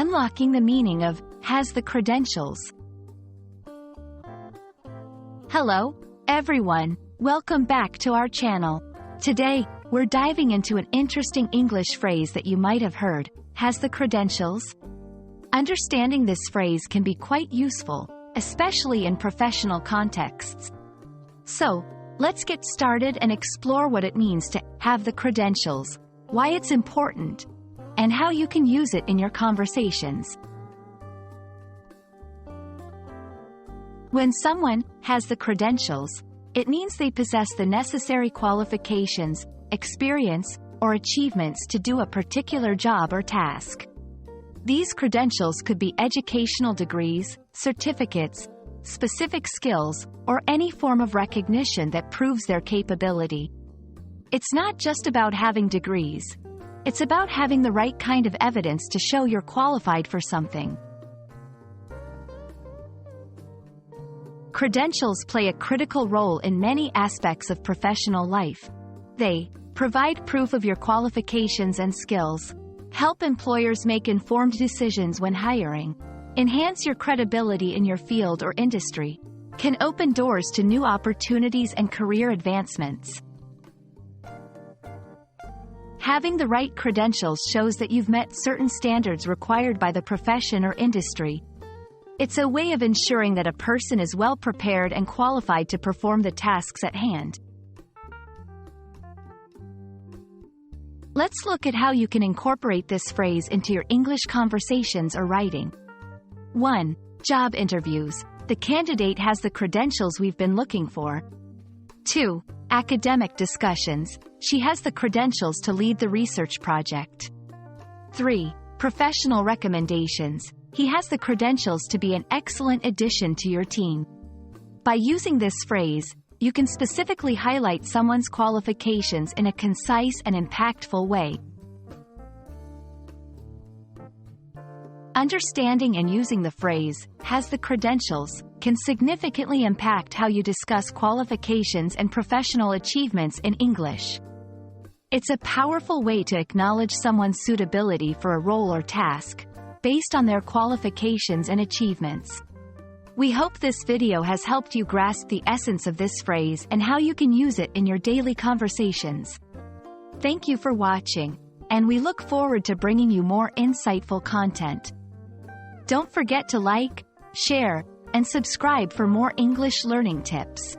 unlocking the meaning of has the credentials. Hello, everyone. Welcome back to our channel. Today, we're diving into an interesting English phrase that you might have heard, has the credentials. Understanding this phrase can be quite useful, especially in professional contexts. So, let's get started and explore what it means to have the credentials, why it's important, and how you can use it in your conversations. When someone has the credentials, it means they possess the necessary qualifications, experience, or achievements to do a particular job or task. These credentials could be educational degrees, certificates, specific skills, or any form of recognition that proves their capability. It's not just about having degrees. It's about having the right kind of evidence to show you're qualified for something. Credentials play a critical role in many aspects of professional life. They provide proof of your qualifications and skills, help employers make informed decisions when hiring, enhance your credibility in your field or industry, can open doors to new opportunities and career advancements. Having the right credentials shows that you've met certain standards required by the profession or industry. It's a way of ensuring that a person is well prepared and qualified to perform the tasks at hand. Let's look at how you can incorporate this phrase into your English conversations or writing. 1. Job interviews. The candidate has the credentials we've been looking for. 2. Academic discussions. She has the credentials to lead the research project. 3. Professional recommendations. He has the credentials to be an excellent addition to your team. By using this phrase, you can specifically highlight someone's qualifications in a concise and impactful way. Understanding and using the phrase, has the credentials, can significantly impact how you discuss qualifications and professional achievements in English. It's a powerful way to acknowledge someone's suitability for a role or task, based on their qualifications and achievements. We hope this video has helped you grasp the essence of this phrase and how you can use it in your daily conversations. Thank you for watching, and we look forward to bringing you more insightful content. Don't forget to like, share, and subscribe for more English learning tips.